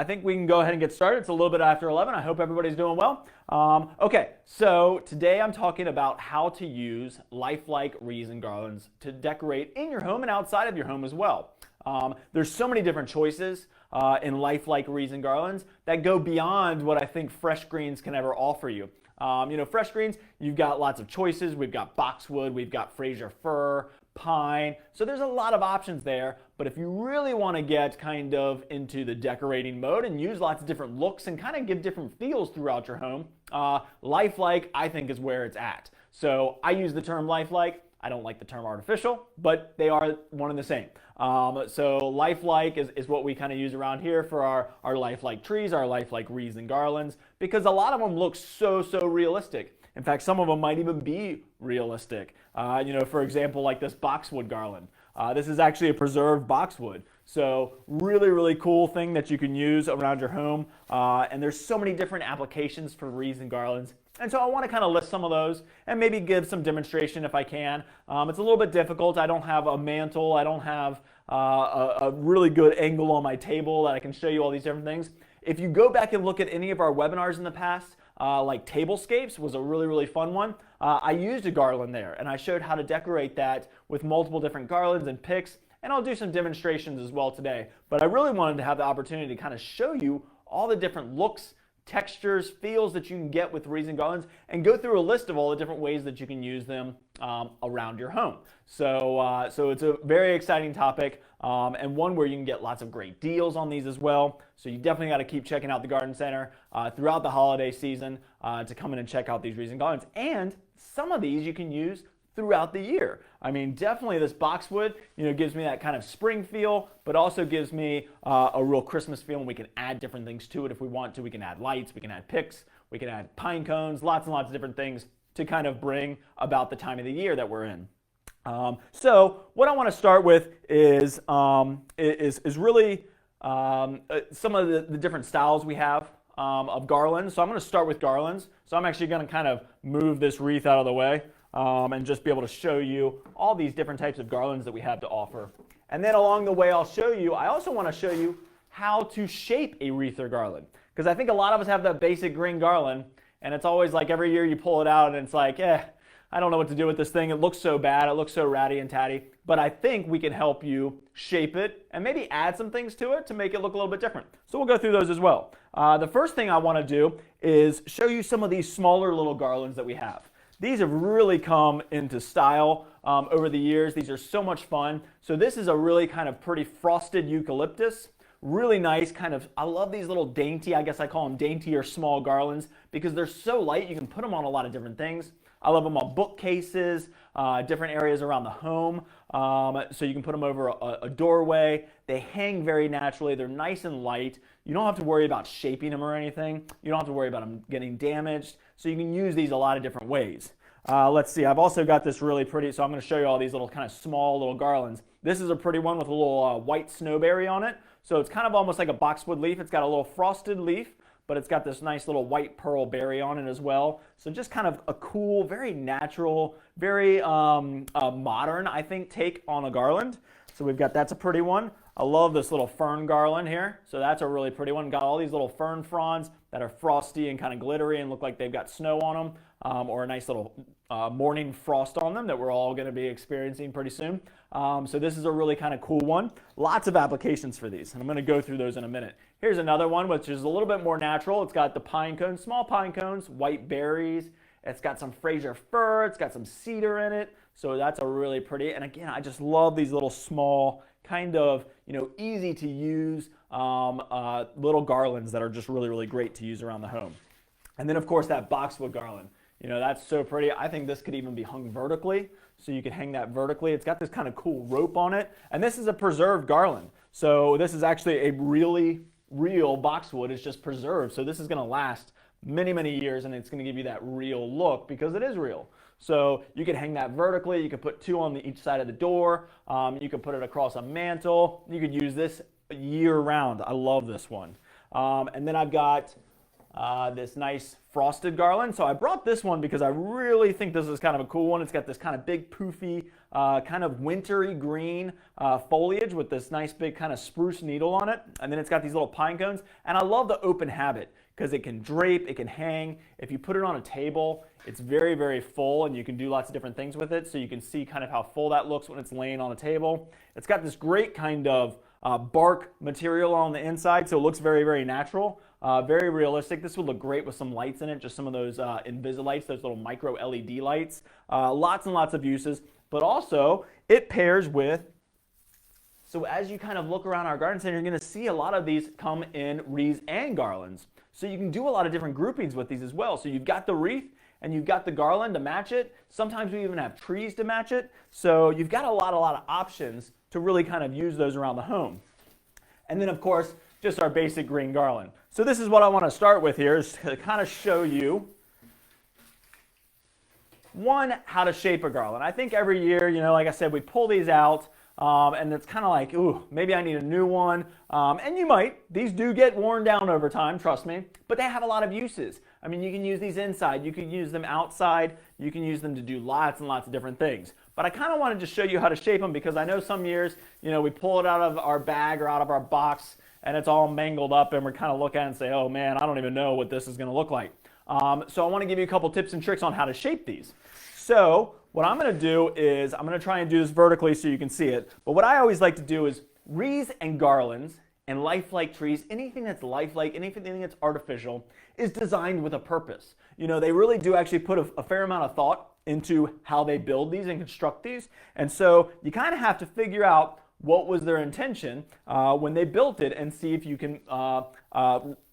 I think we can go ahead and get started. It's a little bit after 11. I hope everybody's doing well. Okay, so today I'm talking about how to use lifelike wreaths and garlands to decorate in your home and outside of your home as well. There's so many different choices in lifelike wreaths and garlands that go beyond what I think Fresh Greens can ever offer you. Fresh Greens, you've got lots of choices. We've got boxwood, we've got Fraser fir, pine. So there's a lot of options there. But if you really want to get kind of into the decorating mode and use lots of different looks and kind of give different feels throughout your home, lifelike I think is where it's at. So I use the term lifelike. I don't like the term artificial, but they are one and the same. So lifelike is what we kind of use around here for our lifelike trees, our lifelike wreaths and garlands, because a lot of them look so realistic. In fact, some of them might even be realistic. For example, like this Boxwood Garland. This is actually a preserved boxwood. So really cool thing that you can use around your home. And there's so many different applications for wreaths and garlands. And so I want to kind of list some of those and maybe give some demonstration if I can. It's a little bit difficult. I don't have a mantle. I don't have a really good angle on my table that I can show you all these different things. If you go back and look at any of our webinars in the past, like Tablescapes was a really fun one. I used a garland there and I showed how to decorate that with multiple different garlands and picks, and I'll do some demonstrations as well today. But I really wanted to have the opportunity to kind of show you all the different looks, textures, feels that you can get with wreaths and garlands, and go through a list of all the different ways that you can use them around your home. So it's a very exciting topic, and one where you can get lots of great deals on these as well. So you definitely got to keep checking out the garden center throughout the holiday season to come in and check out these wreaths and garlands. And some of these you can use throughout the year. I mean, definitely this boxwood, gives me that kind of spring feel, but also gives me a real Christmas feel, and we can add different things to it if we want to. We can add lights, we can add picks, we can add pine cones, lots and lots of different things to kind of bring about the time of the year that we're in. So what I want to start with is really some of the different styles we have of garlands. So I'm going to start with garlands. So I'm actually going to kind of move this wreath out of the way. And just be able to show you all these different types of garlands that we have to offer. And then along the way I also want to show you how to shape a wreath or garland. Because I think a lot of us have that basic green garland, and it's always like every year you pull it out and it's like, I don't know what to do with this thing. It looks so bad, it looks so ratty and tatty. But I think we can help you shape it and maybe add some things to it to make it look a little bit different. So we'll go through those as well. The first thing I want to do is show you some of these smaller little garlands that we have. These have really come into style over the years. These are so much fun. So this is a really kind of pretty frosted eucalyptus. Really nice kind of, I love these little dainty, I guess I call them dainty or small garlands because they're so light. You can put them on a lot of different things. I love them on bookcases, different areas around the home. So you can put them over a doorway. They hang very naturally. They're nice and light. You don't have to worry about shaping them or anything. You don't have to worry about them getting damaged. So you can use these a lot of different ways. Let's see, I've also got this really pretty, so I'm going to show you all these little kind of small little garlands. This is a pretty one with a little white snowberry on it. So it's kind of almost like a boxwood leaf. It's got a little frosted leaf, but it's got this nice little white pearl berry on it as well. So just kind of a cool, very natural, very modern, I think, take on a garland. So we've got, that's a pretty one. I love this little fern garland here. So that's a really pretty one. Got all these little fern fronds that are frosty and kind of glittery and look like they've got snow on them, or a nice little morning frost on them that we're all going to be experiencing pretty soon. So this is a really kind of cool one. Lots of applications for these, and I'm going to go through those in a minute. Here's another one which is a little bit more natural. It's got the pine cones, small pine cones, white berries. It's got some Fraser fir. It's got some cedar in it. So that's a really pretty, and again, I just love these little small kind of, easy to use little garlands that are just really great to use around the home. And then of course that boxwood garland. That's so pretty. I think this could even be hung vertically. So you could hang that vertically. It's got this kind of cool rope on it. And this is a preserved garland. So this is actually a really real boxwood. It's just preserved. So this is going to last many years, and it's going to give you that real look because it is real. So you could hang that vertically. You could put two on each side of the door. You could put it across a mantle. You could use this year round. I love this one. And then I've got this nice frosted garland. So I brought this one because I really think this is kind of a cool one. It's got this kind of big poofy, kind of wintry green foliage with this nice big kind of spruce needle on it. And then it's got these little pine cones. And I love the open habit because it can drape, it can hang. If you put it on a table, it's very, very full and you can do lots of different things with it. So you can see kind of how full that looks when it's laying on a table. It's got this great kind of bark material on the inside, so it looks very, very natural. Very realistic. This would look great with some lights in it, just some of those Invisilights, those little micro LED lights. Lots and lots of uses, but also it pairs with, so as you kind of look around our garden center, you're going to see a lot of these come in wreaths and garlands. So you can do a lot of different groupings with these as well. So you've got the wreath and you've got the garland to match it. Sometimes we even have trees to match it. So you've got a lot of options to really kind of use those around the home. And then of course, just our basic green garland. So this is what I want to start with here, is to kind of show you, one, how to shape a garland. I think every year, you know, like I said, we pull these out and it's kind of like, ooh, maybe I need a new one. And you might. These do get worn down over time, trust me, but they have a lot of uses. I mean, you can use these inside, you can use them outside, you can use them to do lots and lots of different things. But I kind of wanted to show you how to shape them because I know some years, you know, we pull it out of our bag or out of our box and it's all mangled up and we're kind of look at it and say, oh man, I don't even know what this is going to look like. So I want to give you a couple tips and tricks on how to shape these. So what I'm going to do is I'm going to try and do this vertically so you can see it. But what I always like to do is wreaths and garlands and lifelike trees, anything that's lifelike, anything that's artificial, is designed with a purpose. You know, they really do actually put a fair amount of thought into how they build these and construct these. And so you kind of have to figure out what was their intention when they built it and see if you can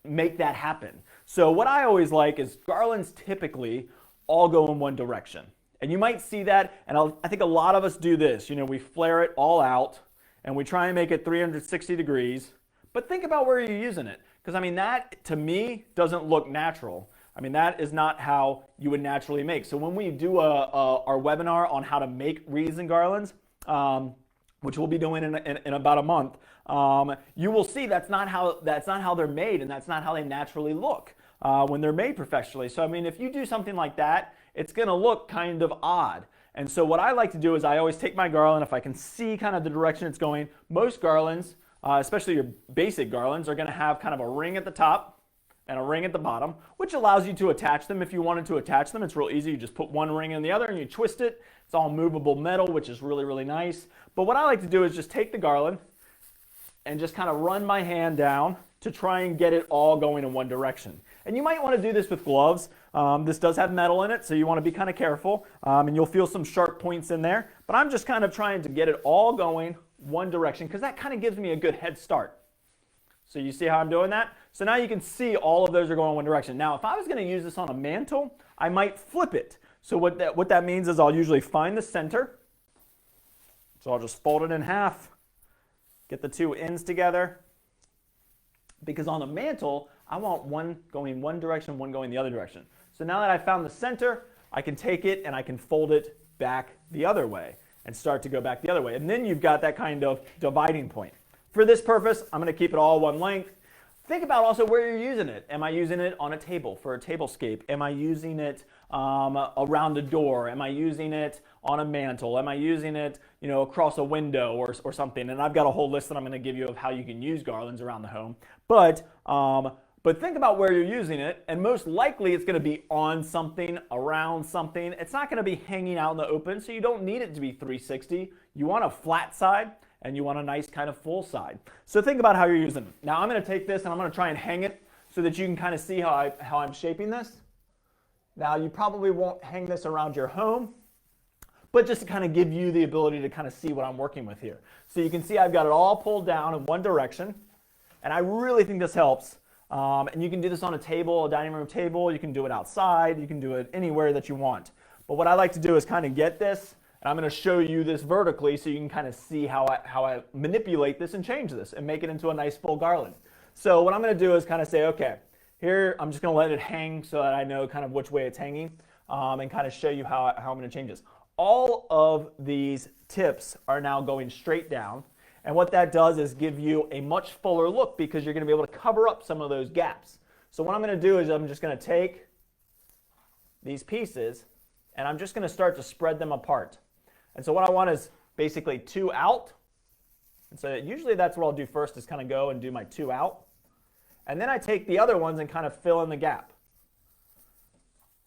make that happen. So what I always like is garlands typically all go in one direction. And you might see that, and I think a lot of us do this. You know, we flare it all out and we try and make it 360 degrees. But think about where you're using it. Because I mean, that to me doesn't look natural. I mean, that is not how you would naturally make. So when we do our webinar on how to make wreaths and garlands, which we'll be doing in about a month, you will see that's not how they're made, and that's not how they naturally look when they're made professionally. So I mean, if you do something like that, it's going to look kind of odd. And so what I like to do is I always take my garland, if I can see kind of the direction it's going. Most garlands, especially your basic garlands, are going to have kind of a ring at the top and a ring at the bottom, which allows you to attach them if you wanted to attach them. It's real easy. You just put one ring in the other and you twist it. It's all movable metal, which is really, really nice. But what I like to do is just take the garland and just kind of run my hand down to try and get it all going in one direction. And you might want to do this with gloves. This does have metal in it, so you want to be kind of careful. And you'll feel some sharp points in there. But I'm just kind of trying to get it all going one direction because that kind of gives me a good head start. So you see how I'm doing that? So now you can see all of those are going one direction. Now, if I was going to use this on a mantle, I might flip it. So what that means is I'll usually find the center. So I'll just fold it in half, get the two ends together. Because on the mantle, I want one going one direction, one going the other direction. So now that I found the center, I can take it and I can fold it back the other way and start to go back the other way. And then you've got that kind of dividing point. For this purpose, I'm going to keep it all one length. Think about also where you're using it. Am I using it on a table for a tablescape? Am I using it around a door? Am I using it on a mantle? Am I using it, you know, across a window or something? And I've got a whole list that I'm going to give you of how you can use garlands around the home. But think about where you're using it, and most likely it's going to be on something, around something. It's not going to be hanging out in the open, so you don't need it to be 360. You want a flat side, and you want a nice kind of full side. So think about how you're using it. Now I'm going to take this and I'm going to try and hang it so that you can kind of see how I'm shaping this. Now you probably won't hang this around your home, but just to kind of give you the ability to kind of see what I'm working with here. So you can see I've got it all pulled down in one direction, and I really think this helps. And you can do this on a table, a dining room table. You can do it outside. You can do it anywhere that you want. But what I like to do is kind of get this, and I'm going to show you this vertically so you can kind of see how I manipulate this and change this and make it into a nice full garland. So what I'm going to do is kind of say, okay, here I'm just going to let it hang so that I know kind of which way it's hanging and kind of show you how I'm going to change this. All of these tips are now going straight down. And what that does is give you a much fuller look because you're going to be able to cover up some of those gaps. So what I'm going to do is I'm just going to take these pieces and I'm just going to start to spread them apart. And so what I want is basically 2 out. And so usually that's what I'll do first, is kind of go and do my 2 out. And then I take the other ones and kind of fill in the gap.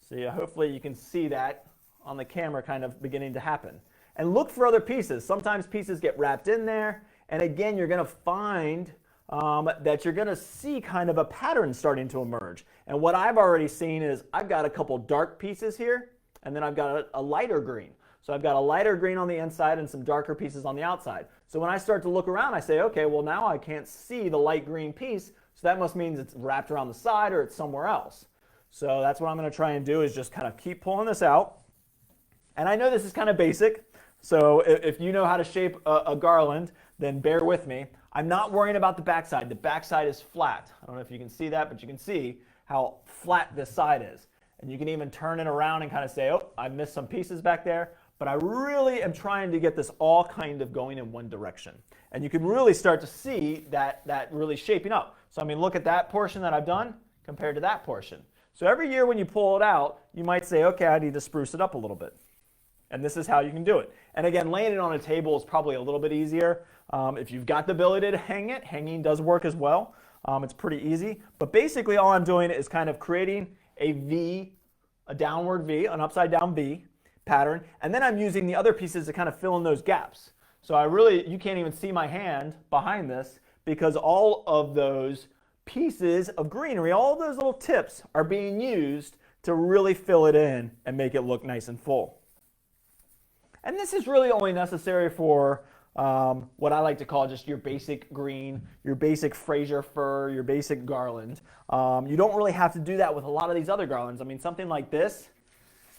So yeah, hopefully you can see that on the camera kind of beginning to happen. And look for other pieces. Sometimes pieces get wrapped in there. And again, you're going to find that you're going to see kind of a pattern starting to emerge. And what I've already seen is I've got a couple dark pieces here, and then I've got a lighter green. So I've got a lighter green on the inside and some darker pieces on the outside. So when I start to look around, I say, okay, well now I can't see the light green piece, so that must mean it's wrapped around the side or it's somewhere else. So that's what I'm going to try and do, is just kind of keep pulling this out. And I know this is kind of basic, so if you know how to shape a garland, then bear with me. I'm not worrying about the backside. The backside is flat. I don't know if you can see that, but you can see how flat this side is. And you can even turn it around and kind of say, oh, I missed some pieces back there. But I really am trying to get this all kind of going in one direction. And you can really start to see that really shaping up. So I mean, look at that portion that I've done compared to that portion. So every year when you pull it out, you might say, okay, I need to spruce it up a little bit. And this is how you can do it. And again, laying it on a table is probably a little bit easier. If you've got the ability to hang it, hanging does work as well. It's pretty easy. But basically all I'm doing is kind of creating a V, a downward V, an upside down V pattern. And then I'm using the other pieces to kind of fill in those gaps. So you can't even see my hand behind this, because all of those pieces of greenery, all of those little tips are being used to really fill it in and make it look nice and full. And this is really only necessary for what I like to call just your basic green, your basic Fraser fir, your basic garland. You don't really have to do that with a lot of these other garlands. I mean, something like this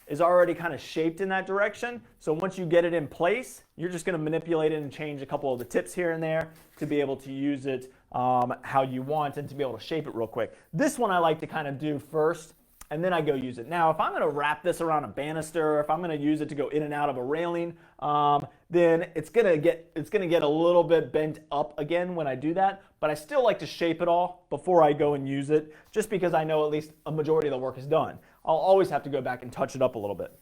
is already kind of shaped in that direction. So once you get it in place, you're just going to manipulate it and change a couple of the tips here and there to be able to use it how you want and to be able to shape it real quick. This one I like to kind of do first, and then I go use it. Now, if I'm going to wrap this around a banister, if I'm going to use it to go in and out of a railing, then it's going to get a little bit bent up again when I do that. But I still like to shape it all before I go and use it, just because I know at least a majority of the work is done. I'll always have to go back and touch it up a little bit.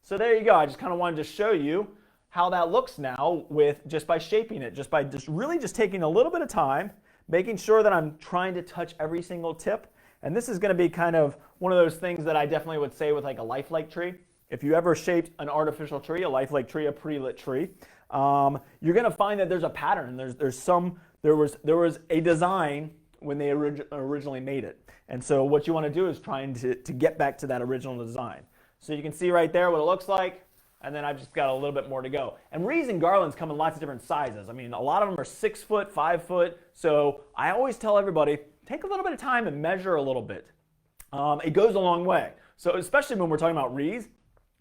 So there you go. I just kind of wanted to show you how that looks now just by shaping it, just by really taking a little bit of time, making sure that I'm trying to touch every single tip. And this is going to be kind of one of those things that I definitely would say with like a lifelike tree. If you ever shaped an artificial tree, a lifelike tree, a pre-lit tree, you're going to find that there's a pattern. There was a design when they originally made it. And so what you want to do is trying to get back to that original design. So you can see right there what it looks like, and then I've just got a little bit more to go. And wreaths and garlands come in lots of different sizes. I mean, a lot of them are 6 foot, 5 foot. So I always tell everybody, take a little bit of time and measure a little bit. It goes a long way. So especially when we're talking about wreaths,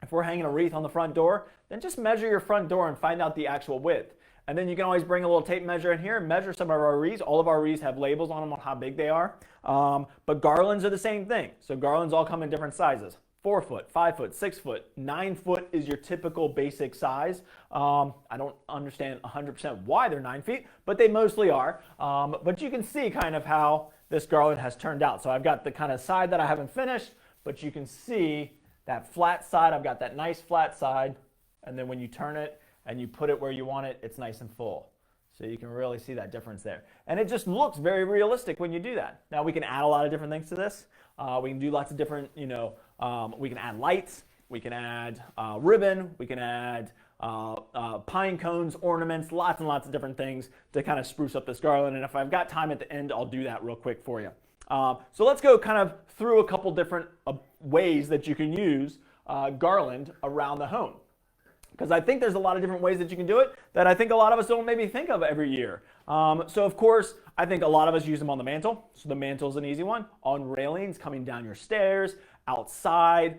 if we're hanging a wreath on the front door, then just measure your front door and find out the actual width. And then you can always bring a little tape measure in here and measure some of our wreaths. All of our wreaths have labels on them on how big they are. But garlands are the same thing. So garlands all come in different sizes. 4 foot, 5 foot, 6 foot, 9 foot is your typical basic size. I don't understand 100% why they're 9 feet, but they mostly are. But you can see kind of how this garland has turned out. So I've got the kind of side that I haven't finished, but you can see that flat side. I've got that nice flat side. And then when you turn it and you put it where you want it, it's nice and full. So you can really see that difference there. And it just looks very realistic when you do that. Now we can add a lot of different things to this. We can do lots of different, we can add lights, we can add ribbon, we can add pine cones, ornaments, lots and lots of different things to kind of spruce up this garland. And if I've got time at the end, I'll do that real quick for you. So let's go kind of through a couple different ways that you can use garland around the home. Because I think there's a lot of different ways that you can do it that I think a lot of us don't maybe think of every year. So of course, I think a lot of us use them on the mantle. So the mantle is an easy one. On railings, coming down your stairs, outside,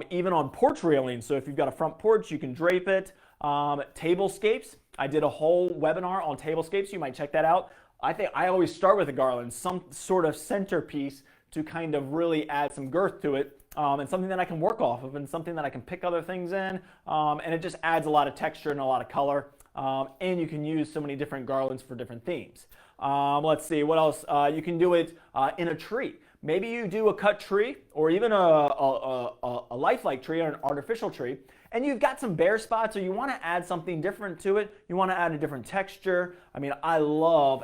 even on porch railings. So if you've got a front porch, you can drape it. Tablescapes. I did a whole webinar on tablescapes. You might check that out. I think I always start with a garland, some sort of centerpiece to kind of really add some girth to it. And something that I can work off of and something that I can pick other things in. And it just adds a lot of texture and a lot of color. And you can use so many different garlands for different themes. Let's see, what else? You can do it in a tree. maybe you do a cut tree or even a lifelike tree or an artificial tree, and you've got some bare spots or you want to add something different to it. You want to add a different texture. I mean, I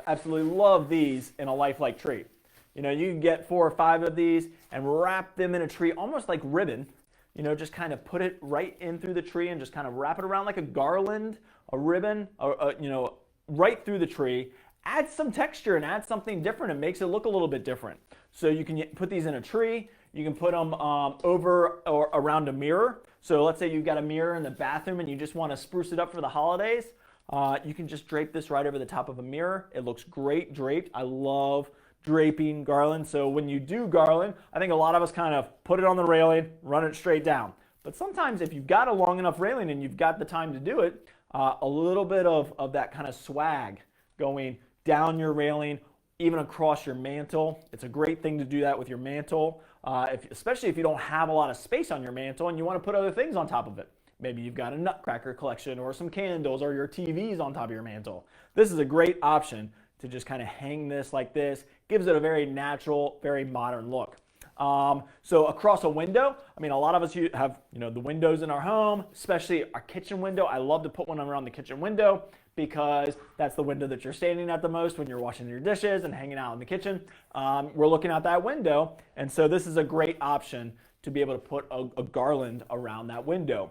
absolutely love these in a lifelike tree. You know, you can get 4 or 5 of these and wrap them in a tree almost like ribbon. You know, just kind of put it right in through the tree and just kind of wrap it around like a garland, a ribbon, you know, right through the tree. Add some texture and add something different. It makes it look a little bit different. So you can put these in a tree. You can put them over or around a mirror. So let's say you've got a mirror in the bathroom and you just want to spruce it up for the holidays. You can just drape this right over the top of a mirror. It looks great draped. I love draping garland. So when you do garland, I think a lot of us kind of put it on the railing, run it straight down. But sometimes if you've got a long enough railing and you've got the time to do it, a little bit of that kind of swag going down your railing, even across your mantle. It's a great thing to do that with your mantle, especially if you don't have a lot of space on your mantle and you want to put other things on top of it. Maybe you've got a nutcracker collection or some candles or your TVs on top of your mantle. This is a great option to just kind of hang this like this. Gives it a very natural, very modern look. So across a window, I mean, a lot of us have, you know, the windows in our home, especially our kitchen window. I love to put one around the kitchen window because that's the window that you're standing at the most when you're washing your dishes and hanging out in the kitchen. We're looking out that window, and so this is a great option to be able to put a garland around that window.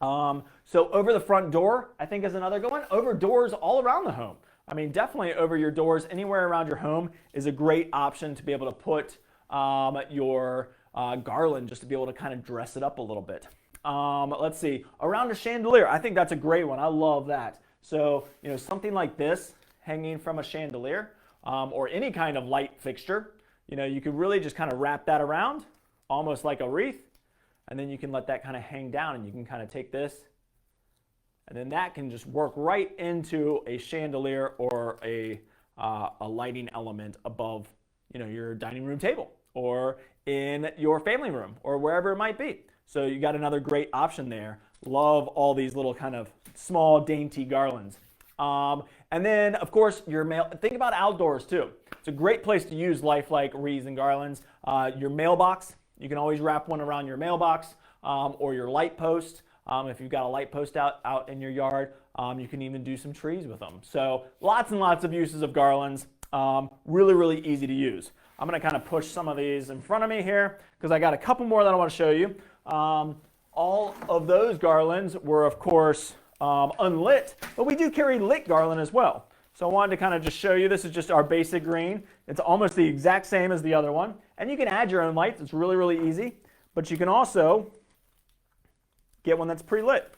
So over the front door, I think is another good one. Over doors all around the home. I mean, definitely over your doors, anywhere around your home is a great option to be able to put your garland, just to be able to kind of dress it up a little bit. Let's see, around a chandelier, I think that's a great one. I love that. So, you know, something like this hanging from a chandelier or any kind of light fixture, you know, you could really just kind of wrap that around almost like a wreath, and then you can let that kind of hang down, and you can kind of take this, and then that can just work right into a chandelier or a lighting element above, you know, your dining room table or in your family room or wherever it might be. So you got another great option there. Love all these little kind of small dainty garlands. And then of course think about outdoors too. It's a great place to use lifelike wreaths and garlands. Your mailbox, you can always wrap one around your mailbox or your light post. If you've got a light post out in your yard, you can even do some trees with them. So lots and lots of uses of garlands. Really, really easy to use. I'm going to kind of push some of these in front of me here because I got a couple more that I want to show you. All of those garlands were, of course, unlit, but we do carry lit garland as well. So I wanted to kind of just show you, this is just our basic green. It's almost the exact same as the other one. And you can add your own lights. It's really, really easy. But you can also get one that's pre-lit.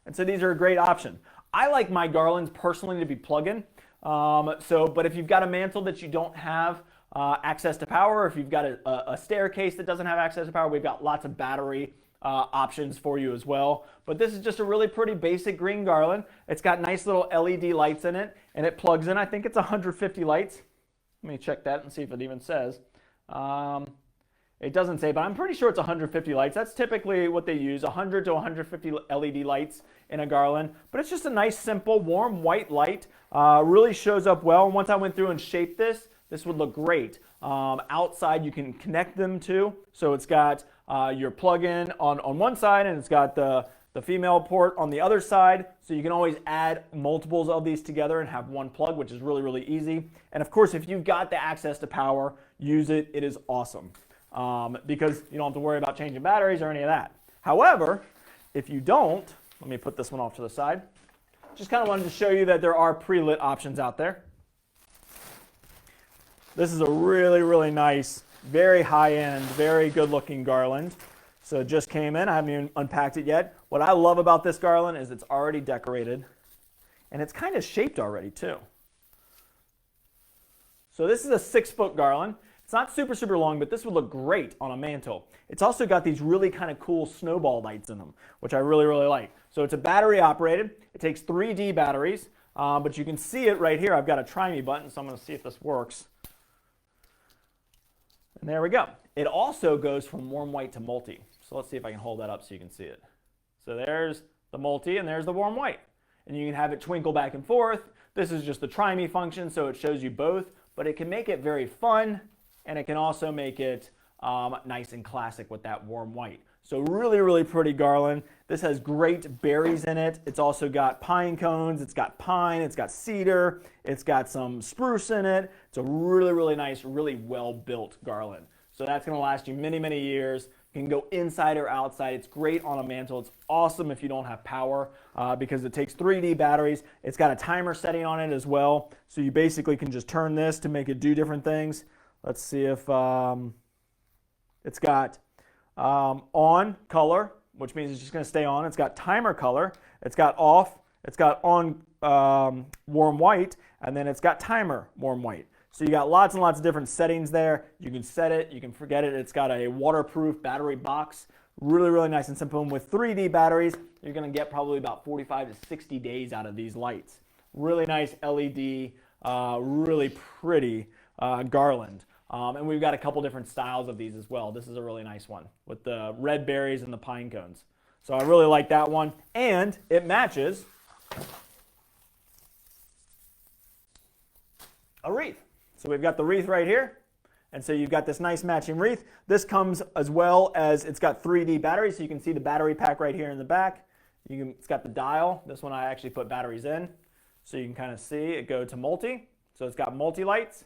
And so these are a great option. I like my garlands personally to be plug-in. But if you've got a mantle that you don't have access to power, or if you've got a staircase that doesn't have access to power, we've got lots of battery options for you as well. But this is just a really pretty basic green garland. It's got nice little LED lights in it, and it plugs in. I think it's 150 lights. Let me check that and see if it even says. It doesn't say, but I'm pretty sure it's 150 lights. That's typically what they use, 100 to 150 LED lights in a garland. But it's just a nice, simple, warm white light. Really shows up well. And once I went through and shaped this, this would look great. Outside, you can connect them to. So it's got your plug-in on one side, and it's got the female port on the other side. So you can always add multiples of these together and have one plug, which is really, really easy. And of course, if you've got the access to power, use it. It is awesome. Because you don't have to worry about changing batteries or any of that. However, if you don't, let me put this one off to the side. Just kind of wanted to show you that there are pre-lit options out there. This is a really, really nice, very high-end, very good-looking garland. So it just came in. I haven't even unpacked it yet. What I love about this garland is it's already decorated, and it's kind of shaped already too. So this is a 6-foot garland. It's not super, super long, but this would look great on a mantle. It's also got these really kind of cool snowball lights in them, which I really, really like. So it's a battery operated. It takes 3D batteries, but you can see it right here. I've got a try me button, so I'm going to see if this works. And there we go. It also goes from warm white to multi. So let's see if I can hold that up so you can see it. So there's the multi and there's the warm white. And you can have it twinkle back and forth. This is just the try me function, so it shows you both, but it can make it very fun and it can also make it nice and classic with that warm white. So really, really pretty garland. This has great berries in it. It's also got pine cones. It's got pine. It's got cedar. It's got some spruce in it. It's a really, really nice, really well-built garland. So that's going to last you many, many years. You can go inside or outside. It's great on a mantle. It's awesome if you don't have power because it takes 3D batteries. It's got a timer setting on it as well. So you basically can just turn this to make it do different things. Let's see if it's got on color, which means it's just going to stay on. It's got timer color. It's got off. It's got on warm white, and then it's got timer warm white. So you got lots and lots of different settings there. You can set it. You can forget it. It's got a waterproof battery box. Really, really nice and simple. And with 3D batteries, you're going to get probably about 45 to 60 days out of these lights. Really nice LED, really pretty garland. And we've got a couple different styles of these as well. This is a really nice one with the red berries and the pine cones. So I really like that one. And it matches a wreath. So we've got the wreath right here. And so you've got this nice matching wreath. This comes as well as it's got 3D batteries. So you can see the battery pack right here in the back. It's got the dial. This one I actually put batteries in. So you can kind of see it go to multi. So it's got multi lights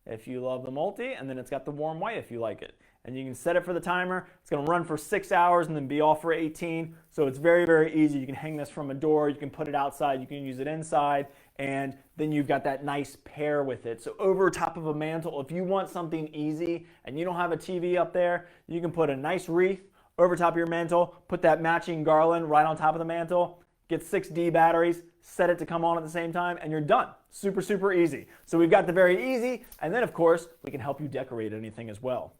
if you love the multi, and then it's got the warm white if you like it. And you can set it for the timer. It's going to run for 6 hours and then be off for 18. So it's very, very easy. You can hang this from a door. You can put it outside. You can use it inside. And then you've got that nice pair with it. So over top of a mantle, if you want something easy and you don't have a TV up there, you can put a nice wreath over top of your mantle, put that matching garland right on top of the mantle, get 6D batteries, set it to come on at the same time, and you're done. Super, super easy. So we've got the very easy, and then of course, we can help you decorate anything as well.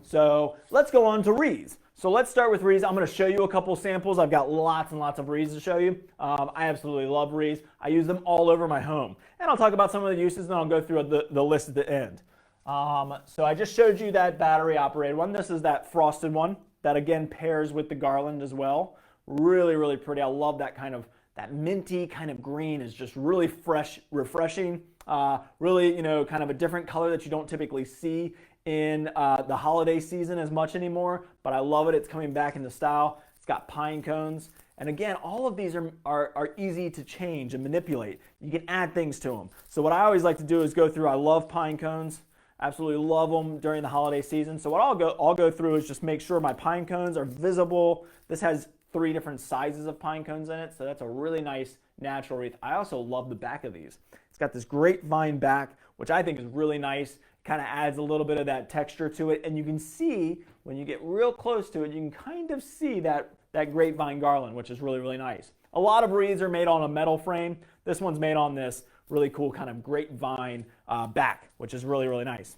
So let's go on to wreaths. So let's start with wreaths. I'm going to show you a couple samples. I've got lots and lots of wreaths to show you. I absolutely love wreaths. I use them all over my home. And I'll talk about some of the uses, and then I'll go through the list at the end. So I just showed you that battery operated one. This is that frosted one that again pairs with the garland as well. Really, really pretty. I love that kind of, that minty kind of green is just really fresh, refreshing. Really, you know, kind of a different color that you don't typically see in the holiday season as much anymore, but I love it. It's coming back into style. It's got pine cones. And again, all of these are easy to change and manipulate. You can add things to them. So what I always like to do is go through, I love pine cones. Absolutely love them during the holiday season. So what I'll go through is just make sure my pine cones are visible. This has 3 different sizes of pine cones in it, so that's a really nice natural wreath. I also love the back of these. It's got this grapevine back, which I think is really nice. Kind of adds a little bit of that texture to it, and you can see when you get real close to it, you can kind of see that grapevine garland, which is really, really nice. A lot of wreaths are made on a metal frame. This one's made on this really cool kind of grapevine back, which is really, really nice.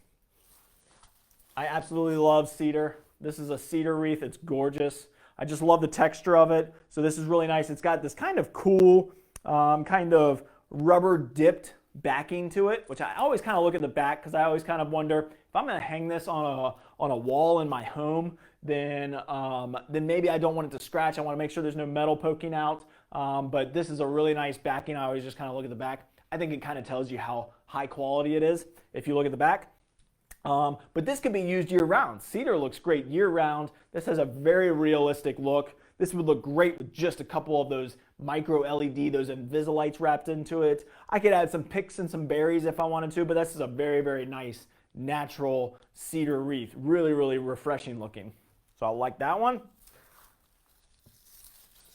I absolutely love cedar. This is a cedar wreath. It's gorgeous. I just love the texture of it. So this is really nice. It's got this kind of cool, kind of rubber dipped backing to it, which I always kind of look at the back because I always kind of wonder if I'm going to hang this on a wall in my home, then maybe I don't want it to scratch. I want to make sure there's no metal poking out. But this is a really nice backing. I always just kind of look at the back. I think it kind of tells you how high quality it is if you look at the back. But this can be used year-round. Cedar looks great year-round. This has a very realistic look. This would look great with just a couple of those micro LED, those Invisilights wrapped into it. I could add some picks and some berries if I wanted to, but this is a very, very nice natural cedar wreath. Really, really refreshing looking. So I like that one.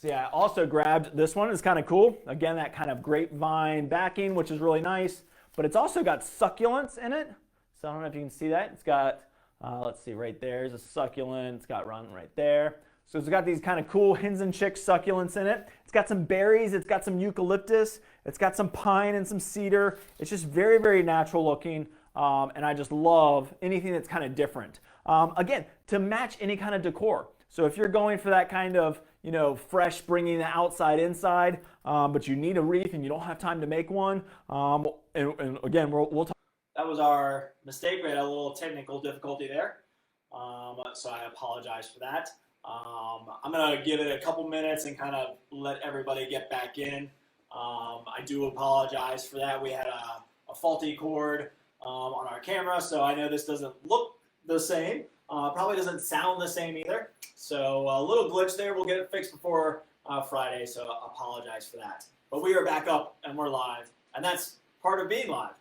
See, I also grabbed this one. It's kind of cool. Again, that kind of grapevine backing, which is really nice. But it's also got succulents in it. So I don't know if you can see that. It's got, let's see, right there's a succulent. It's got one right there. So it's got these kind of cool hens and chicks succulents in it. It's got some berries. It's got some eucalyptus. It's got some pine and some cedar. It's just very, very natural looking. And I just love anything that's kind of different. Again, to match any kind of decor. So if you're going for that kind of, you know, fresh, bringing the outside inside, but you need a wreath and you don't have time to make one, and again, we'll talk. That was our mistake. We had a little technical difficulty there, so I apologize for that. I'm going to give it a couple minutes and kind of let everybody get back in. I do apologize for that. We had a faulty cord on our camera, so I know this doesn't look the same. Probably doesn't sound the same either. So a little glitch there. We'll get it fixed before Friday, so I apologize for that. But we are back up and we're live, and that's part of being live.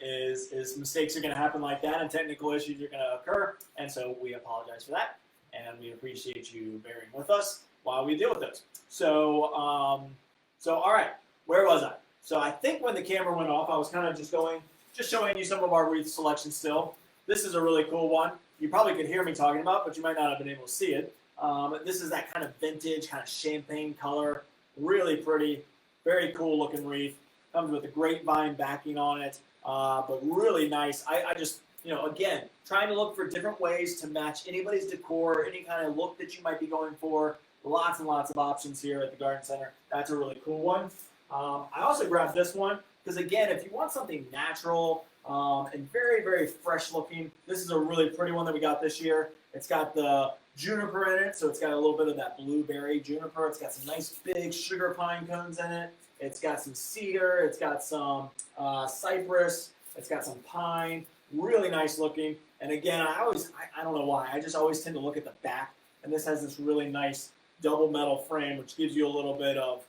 Is mistakes are going to happen like that, and technical issues are going to occur, and so we apologize for that, and we appreciate you bearing with us while we deal with those. So all right, where was I? So I think when the camera went off, I was kind of just showing you some of our wreath selections still. This is a really cool one. You probably could hear me talking about, but you might not have been able to see it. This is that kind of vintage, kind of champagne color, really pretty, very cool looking wreath. Comes with a grapevine backing on it, but really nice. I just, again, trying to look for different ways to match anybody's decor, any kind of look that you might be going for. Lots and lots of options here at the garden center. That's a really cool one. I also grabbed this one because, again, if you want something natural and very, very fresh looking, this is a really pretty one that we got this year. It's got the juniper in it, so it's got a little bit of that blueberry juniper. It's got some nice big sugar pine cones in it. It's got some cedar. It's got some cypress. It's got some pine. Really nice looking. And again, I don't know why, I just always tend to look at the back. And this has this really nice double metal frame, which gives you a little bit of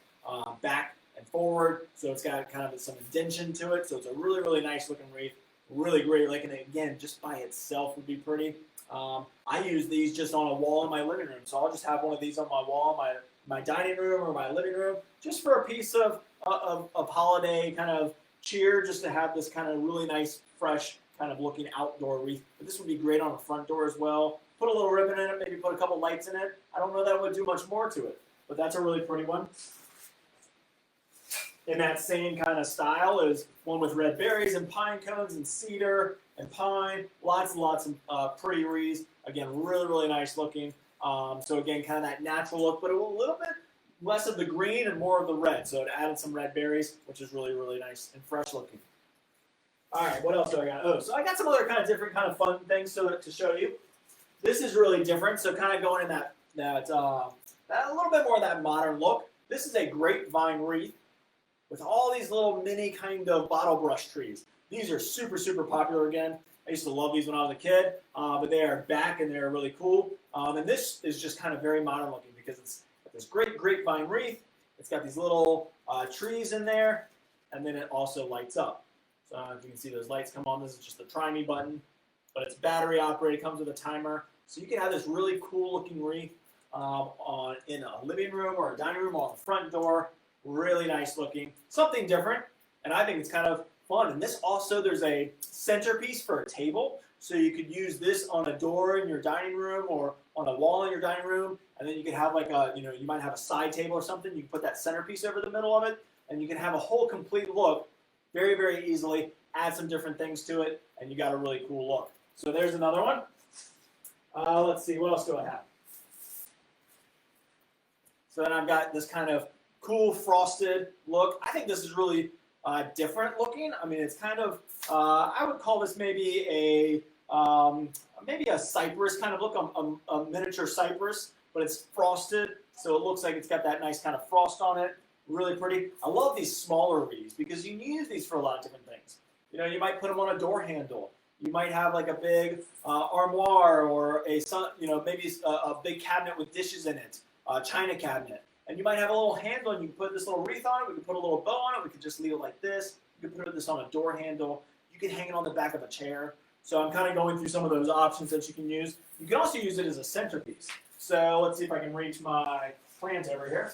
back and forward. So it's got kind of some indentation to it. So it's a really, really nice looking wreath. Really great. Like, and again, just by itself would be pretty. I use these just on a wall in my living room. So I'll just have one of these on my wall in my dining room or my living room, just for a piece of holiday kind of cheer, just to have this kind of really nice, fresh, kind of looking outdoor wreath. But this would be great on the front door as well. Put a little ribbon in it, maybe put a couple lights in it. I don't know that would do much more to it, but that's a really pretty one. In that same kind of style is one with red berries and pine cones and cedar and pine. Lots and lots of pretty wreaths. Again, really, really nice looking. So again, kind of that natural look, but a little bit less of the green and more of the red. So it added some red berries, which is really, really nice and fresh looking. All right, what else do I got? Oh, so I got some other kind of different kind of fun things to show you. This is really different, so kind of going in that a little bit more of that modern look. This is a grapevine wreath with all these little mini kind of bottle brush trees. These are super, super popular again. I used to love these when I was a kid, but they are back and they're really cool. And this is just kind of very modern looking because it's got this great grapevine wreath. It's got these little trees in there, and then it also lights up. So if you can see those lights come on, this is just the try me button, but it's battery operated, comes with a timer. So you can have this really cool looking wreath in a living room or a dining room or on the front door. Really nice looking, something different, and I think it's kind of fun. And this also, there's a centerpiece for a table, so you could use this on a door in your dining room or on a wall in your dining room, and then you could have like you might have a side table or something. You can put that centerpiece over the middle of it, and you can have a whole complete look very, very easily. Add some different things to it, and you got a really cool look. So there's another one. Let's see, what else do I have? So then I've got this kind of cool frosted look. I think this is really different looking. I mean, it's kind of, I would call this maybe a cypress kind of look, a miniature cypress, but it's frosted, so it looks like it's got that nice kind of frost on it. Really pretty. I love these smaller wreaths because you can use these for a lot of different things. You might put them on a door handle. You might have like a big armoire or maybe a big cabinet with dishes in it, a china cabinet. And you might have a little handle, and you can put this little wreath on it. We could put a little bow on it. We could just leave it like this. You could put this on a door handle. You could hang it on the back of a chair. So I'm kind of going through some of those options that you can use. You can also use it as a centerpiece. So let's see if I can reach my plant over here.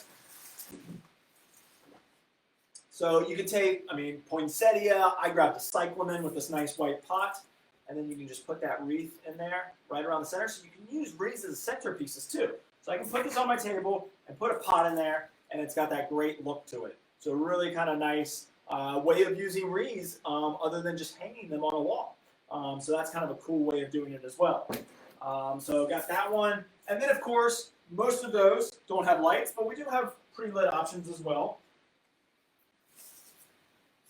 So you could take, poinsettia. I grabbed a cyclamen with this nice white pot. And then you can just put that wreath in there right around the center. So you can use wreaths as centerpieces too. So I can put this on my table and put a pot in there, and it's got that great look to it. So really kind of nice way of using wreaths other than just hanging them on a wall. So that's kind of a cool way of doing it as well. So got that one. And then, of course, most of those don't have lights, but we do have pre-lit options as well.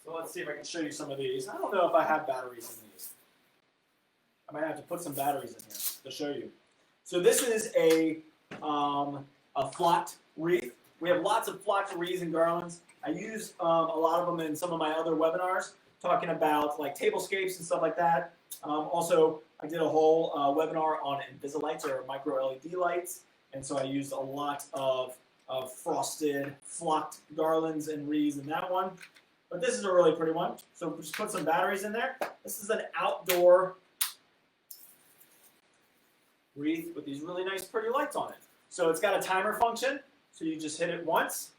So let's see if I can show you some of these. I don't know if I have batteries in these. I might have to put some batteries in here to show you. So this is a flocked wreath. We have lots of flocked wreaths and garlands. I use a lot of them in some of my other webinars talking about like tablescapes and stuff like that. Also, I did a whole webinar on Invisilights or micro LED lights, and so I used a lot of frosted, flocked garlands and wreaths in that one. But this is a really pretty one. So we'll just put some batteries in there. This is an outdoor wreath with these really nice pretty lights on it. So it's got a timer function. So you just hit it once,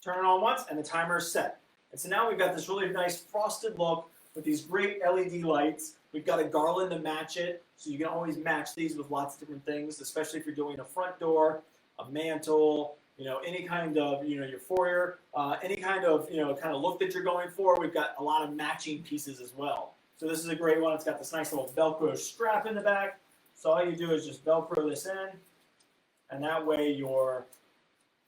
turn it on once, and the timer is set. And so now we've got this really nice frosted look with these great LED lights. We've got a garland to match it. So you can always match these with lots of different things, especially if you're doing a front door, a mantle, any kind of, your foyer, any kind of, kind of look that you're going for. We've got a lot of matching pieces as well. So this is a great one. It's got this nice little Velcro strap in the back. So all you do is just Velcro this in, and that way your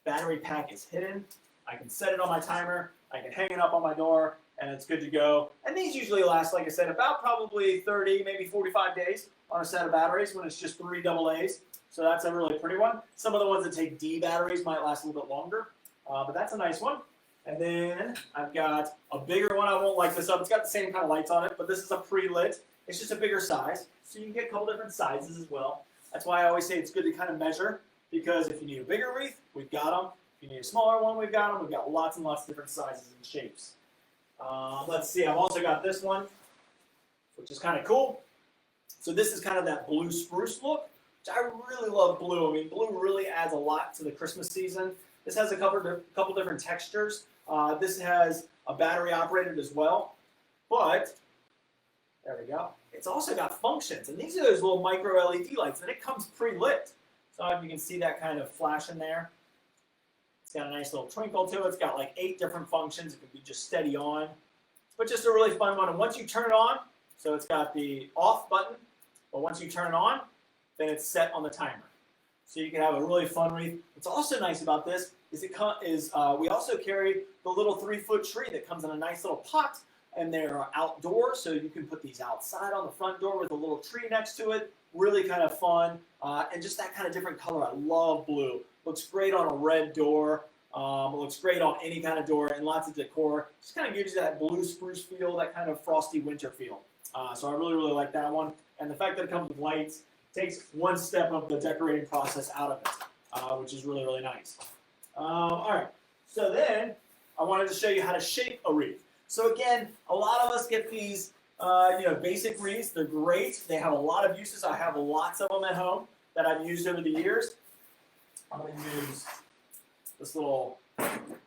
battery pack is hidden. I can set it on my timer. I can hang it up on my door, and it's good to go. And these usually last, like I said, about probably 30, maybe 45 days on a set of batteries when it's just 3 AA's. So that's a really pretty one. Some of the ones that take D batteries might last a little bit longer, but that's a nice one. And then I've got a bigger one. I won't light this up. It's got the same kind of lights on it, but this is a pre-lit. It's just a bigger size, so you can get a couple different sizes as well. That's why I always say it's good to kind of measure, because if you need a bigger wreath, we've got them. If you need a smaller one, we've got them. We've got lots and lots of different sizes and shapes. Let's see. I've also got this one, which is kind of cool. So this is kind of that blue spruce look. I really love blue. I mean, blue really adds a lot to the Christmas season. This has a couple different textures. This has a battery operated as well, but there we go. It's also got functions, and these are those little micro LED lights, and it comes pre-lit. So if you can see that kind of flash in there. It's got a nice little twinkle to it. It's got like 8 different functions. It can be just steady on, but just a really fun one. And once you turn it on, so it's got the off button, but once you turn it on, then it's set on the timer. So you can have a really fun wreath. What's also nice about this is we also carry the little 3-foot tree that comes in a nice little pot, and they're outdoors, so you can put these outside on the front door with a little tree next to it. Really kind of fun, and just that kind of different color. I love blue. Looks great on a red door. Looks great on any kind of door, and lots of decor. Just kind of gives you that blue spruce feel, that kind of frosty winter feel. So I really, really like that one. And the fact that it comes with lights takes one step of the decorating process out of it, which is really, really nice. All right, so then I wanted to show you how to shape a wreath. So again, a lot of us get these basic wreaths. They're great. They have a lot of uses. I have lots of them at home that I've used over the years. I'm going to use this little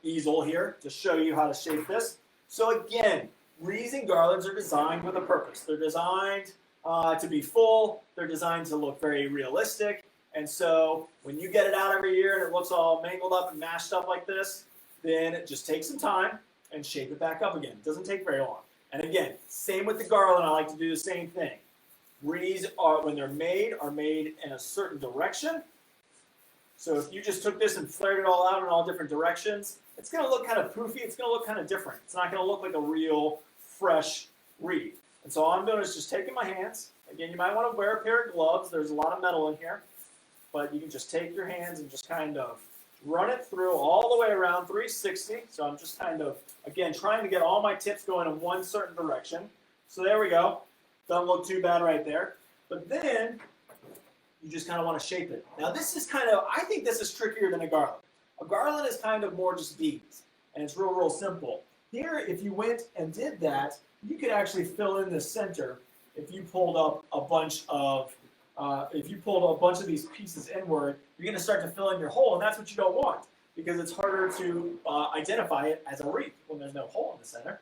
easel here to show you how to shape this. So again, wreaths and garlands are designed with a purpose. They're designed to be full. They're designed to look very realistic. And so when you get it out every year and it looks all mangled up and mashed up like this, then just take some time and shape it back up again. It doesn't take very long. And again, same with the garland. I like to do the same thing. Wreaths when they're made in a certain direction. So if you just took this and flared it all out in all different directions, it's going to look kind of poofy. It's going to look kind of different. It's not going to look like a real fresh wreath. And so all I'm doing is just taking my hands. Again, you might want to wear a pair of gloves. There's a lot of metal in here. But you can just take your hands and just kind of run it through all the way around 360. So I'm just kind of, again, trying to get all my tips going in one certain direction. So there we go. Doesn't look too bad right there. But then you just kind of want to shape it. Now this is kind of, I think this is trickier than a garland. A garland is kind of more just beads, and it's real, real simple. Here, if you went and did that, you could actually fill in the center if you pulled up a bunch of these pieces inward. You're going to start to fill in your hole, and that's what you don't want, because it's harder to identify it as a wreath when there's no hole in the center.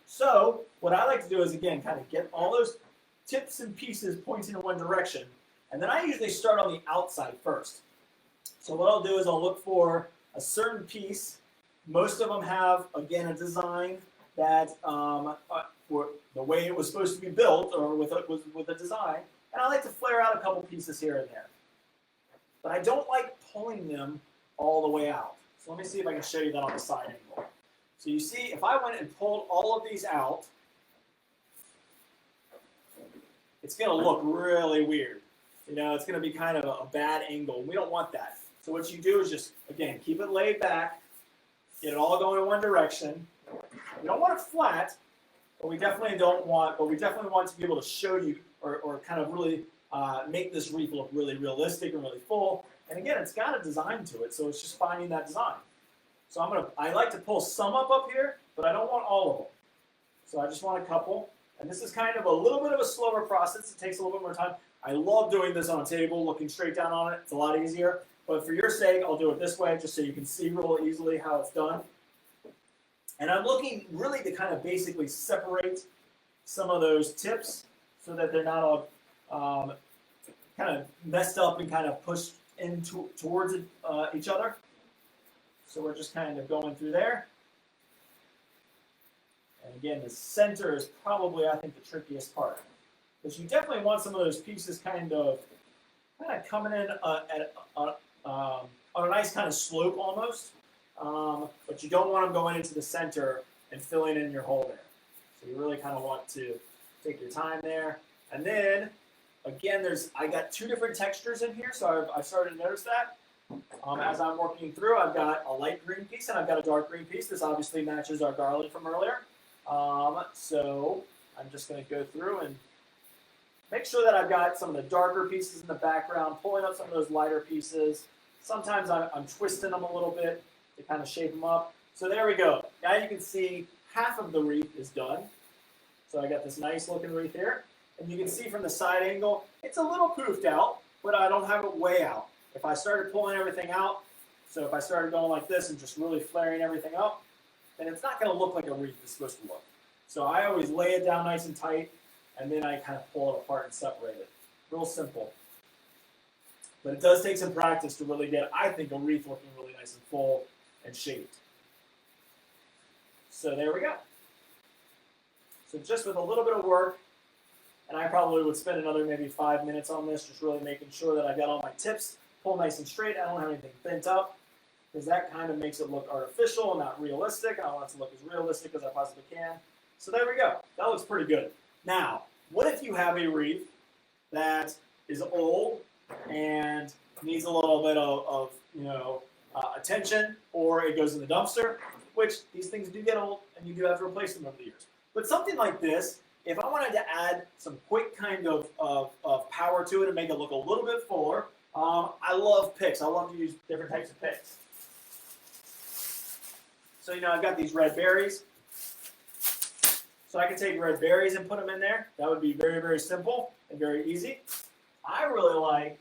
So what I like to do is, again, kind of get all those tips and pieces pointing in one direction, and then I usually start on the outside first. So what I'll do is I'll look for a certain piece. Most of them have, again, a design that the way it was supposed to be built, or with a design, and I like to flare out a couple pieces here and there. But I don't like pulling them all the way out. So let me see if I can show you that on the side angle. So you see, if I went and pulled all of these out, it's going to look really weird. You know, it's going to be kind of a bad angle. We don't want that. So what you do is just, again, keep it laid back, get it all going in one direction, We don't want it flat, but we definitely don't want, but we definitely want to be able to show you or kind of really make this wreath look really realistic and really full. And again, it's got a design to it, so it's just finding that design. So I like to pull some up here, but I don't want all of them. So I just want a couple. And this is kind of a little bit of a slower process. It takes a little bit more time. I love doing this on a table, looking straight down on it. It's a lot easier. But for your sake, I'll do it this way, just so you can see real easily how it's done. And I'm looking really to kind of basically separate some of those tips so that they're not all kind of messed up and kind of pushed towards each other. So we're just kind of going through there. And again, the center is probably, I think, the trickiest part. Because you definitely want some of those pieces kind of coming in on a nice kind of slope almost. But you don't want them going into the center and filling in your hole there. So you really kind of want to take your time there. And then, again, I got two different textures in here, so I've started to notice that. As I'm working through, I've got a light green piece and I've got a dark green piece. This obviously matches our garland from earlier. So I'm just going to go through and make sure that I've got some of the darker pieces in the background, pulling up some of those lighter pieces. Sometimes I'm twisting them a little bit to kind of shape them up. So there we go. Now you can see half of the wreath is done. So I got this nice looking wreath here. And you can see from the side angle, it's a little poofed out, but I don't have it way out. If I started pulling everything out, so if I started going like this and just really flaring everything up, then it's not going to look like a wreath is supposed to look. So I always lay it down nice and tight, and then I kind of pull it apart and separate it. Real simple. But it does take some practice to really get, I think, a wreath looking really nice and full and shaped. So there we go. So just with a little bit of work, and I probably would spend another maybe 5 minutes on this, just really making sure that I got all my tips pulled nice and straight. I don't have anything bent up, because that kind of makes it look artificial and not realistic. I want it to look as realistic as I possibly can. So there we go. That looks pretty good. Now, what if you have a wreath that is old and needs a little bit of attention, or it goes in the dumpster, which these things do get old and you do have to replace them over the years. But something like this, if I wanted to add some quick kind of power to it and make it look a little bit fuller, I love picks. I love to use different types of picks. So, I've got these red berries. So I can take red berries and put them in there. That would be very, very simple and very easy. I really like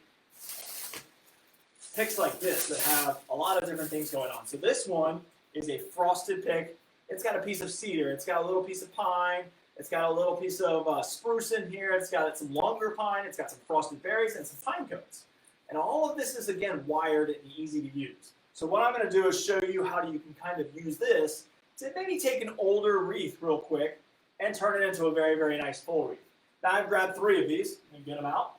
picks like this that have a lot of different things going on. So this one is a frosted pick. It's got a piece of cedar. It's got a little piece of pine. It's got a little piece of spruce in here. It's got some longer pine. It's got some frosted berries and some pine cones. And all of this is, again, wired and easy to use. So what I'm going to do is show you how you can kind of use this to maybe take an older wreath real quick and turn it into a very, very nice full wreath. Now I've grabbed 3 of these and get them out.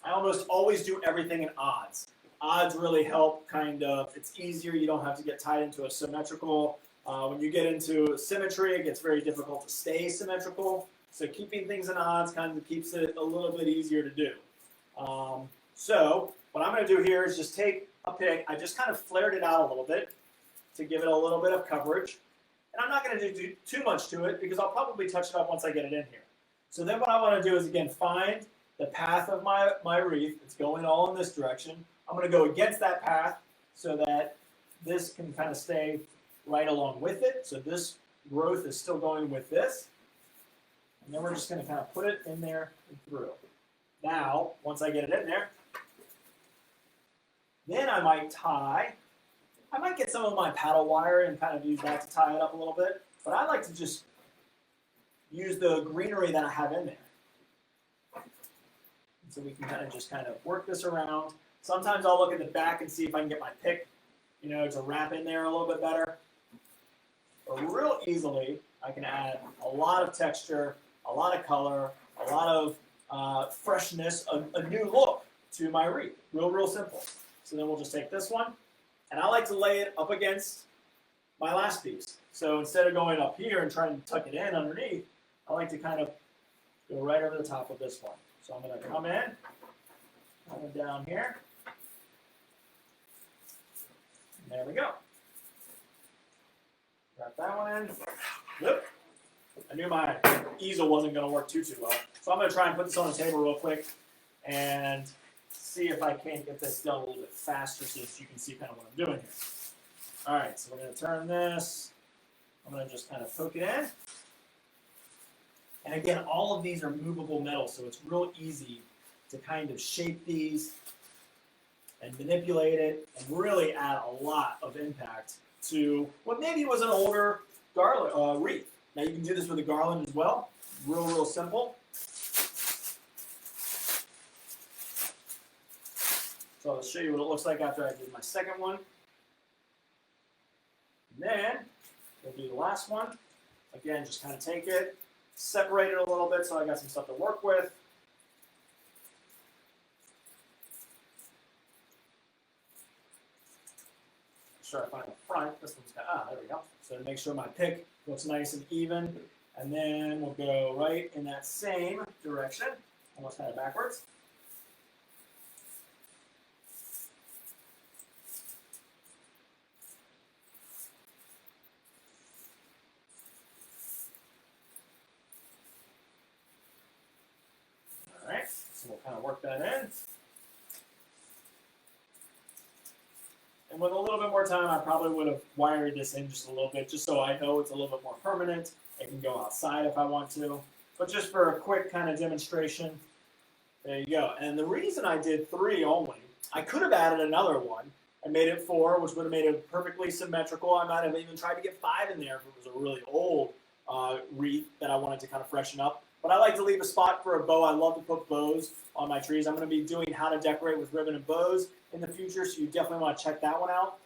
I almost always do everything in odds. Odds really help it's easier. You don't have to get tied into a symmetrical. When you get into symmetry, it gets very difficult to stay symmetrical. So keeping things in odds kind of keeps it a little bit easier to do. So what I'm going to do here is just take a pick. I just kind of flared it out a little bit to give it a little bit of coverage. And I'm not going to do too much to it because I'll probably touch it up once I get it in here. So then what I want to do is, again, find the path of my wreath. It's going all in this direction. I'm going to go against that path so that this can kind of stay right along with it. So this growth is still going with this. And then we're just going to kind of put it in there and through. Now, once I get it in there, then I might get some of my paddle wire and kind of use that to tie it up a little bit. But I like to just use the greenery that I have in there. And so we can kind of work this around. Sometimes I'll look at the back and see if I can get my pick, to wrap in there a little bit better. But real easily, I can add a lot of texture, a lot of color, a lot of freshness, a new look to my wreath. Real simple. So then we'll just take this one, and I like to lay it up against my last piece. So instead of going up here and trying to tuck it in underneath, I like to kind of go right over the top of this one. So I'm going to come in down here, There we go. Wrap that one in. Yep. I knew my easel wasn't going to work too well. So I'm going to try and put this on the table real quick and see if I can't get this done a little bit faster so that you can see kind of what I'm doing here. All right, so we're going to turn this. I'm going to just kind of poke it in. And again, all of these are movable metal, so it's real easy to kind of shape these and manipulate it and really add a lot of impact to what maybe was an older garland, wreath. Now you can do this with a garland as well. Real simple. So I'll show you what it looks like after I did my second one. And then we'll do the last one. Again, just kind of take it, separate it a little bit so I got some stuff to work with. Make sure I find the front. This one's got, there we go. So to make sure my pick looks nice and even. And then we'll go right in that same direction, almost kind of backwards. All right, so we'll kind of work that in. And with a little bit more time, I probably would have wired this in just a little bit, just so I know it's a little bit more permanent. It can go outside if I want to. But just for a quick kind of demonstration, there you go. And the reason I did 3 only, I could have added another one and made it 4, which would have made it perfectly symmetrical. I might have even tried to get 5 in there if it was a really old wreath that I wanted to kind of freshen up. But I like to leave a spot for a bow. I love to put bows on my trees. I'm going to be doing how to decorate with ribbon and bows in the future, so you definitely want to check that one out.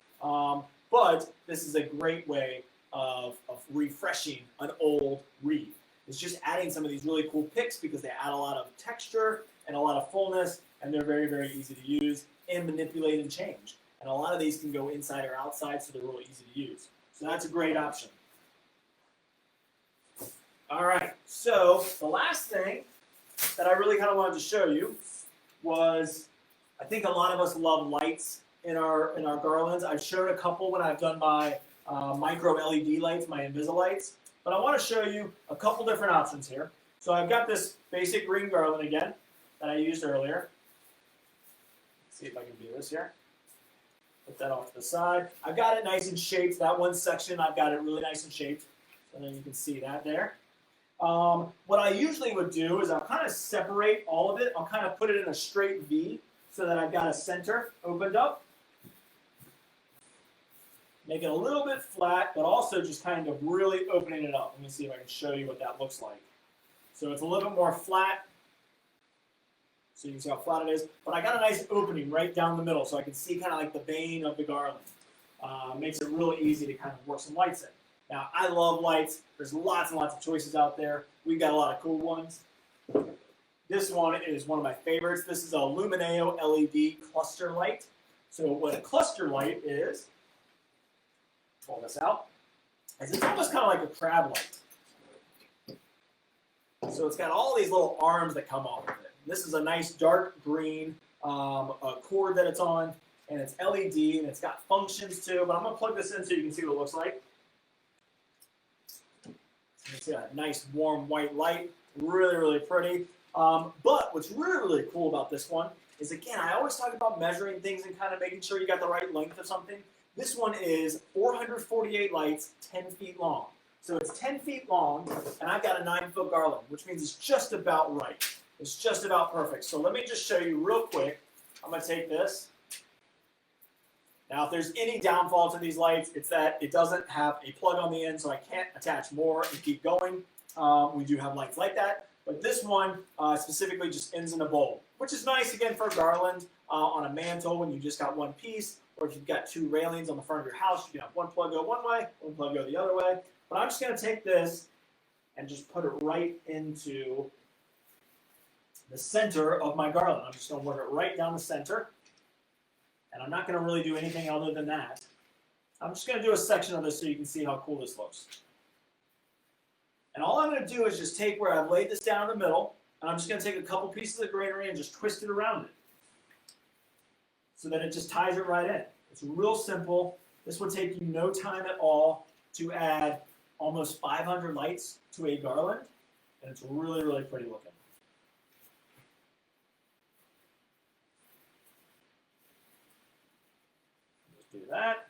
But this is a great way of refreshing an old wreath. It's just adding some of these really cool picks because they add a lot of texture and a lot of fullness, and they're very easy to use and manipulate and change. And a lot of these can go inside or outside, so they're really easy to use. So that's a great option. All right, so the last thing that I really kind of wanted to show you was, I think a lot of us love lights in our garlands. I've shown a couple when I've done my micro LED lights, my Invisilights, but I want to show you a couple different options here. So I've got this basic green garland again that I used earlier. Let's see if I can do this here. Put that off to the side. I've got it nice and shaped. That one section, I've got it really nice and shaped. And then you can see that there. What I usually would do is I'll kind of separate all of it. I'll kind of put it in a straight V so that I've got a center opened up. Make it a little bit flat, but also just kind of really opening it up. Let me see if I can show you what that looks like. So it's a little bit more flat, so you can see how flat it is. But I got a nice opening right down the middle, so I can see kind of like the vein of the garland. Makes it really easy to kind of work some lights in. Now, I love lights. There's lots and lots of choices out there. We've got a lot of cool ones. This one is one of my favorites. This is a Lumineo LED cluster light. So what a cluster light is, pull this out, is it's almost kind of like a crab light. So it's got all these little arms that come off of it. This is a nice dark green cord that it's on, and it's LED, and it's got functions too. But I'm going to plug this in so you can see what it looks like. You can see a nice warm white light, really pretty. But what's really cool about this one is, again, I always talk about measuring things and kind of making sure you got the right length of something. This one is 448 lights, 10 feet long. So it's 10 feet long, and I've got a 9-foot garland, which means it's just about right. It's just about perfect. So let me just show you real quick. I'm going to take this. Now, if there's any downfall to these lights, it's that it doesn't have a plug on the end, so I can't attach more and keep going. We do have lights like that, but this one specifically just ends in a bowl, which is nice, again, for a garland on a mantle when you just got one piece, or if you've got 2 railings on the front of your house, you can have one plug go one way, one plug go the other way. But I'm just going to take this and just put it right into the center of my garland. I'm just going to work it right down the center. And I'm not going to really do anything other than that. I'm just going to do a section of this so you can see how cool this looks. And all I'm going to do is just take where I've laid this down in the middle, and I'm just going to take a couple pieces of greenery and just twist it around it so that it just ties it right in. It's real simple. This would take you no time at all to add almost 500 lights to a garland, and it's really, really pretty looking. Just do that.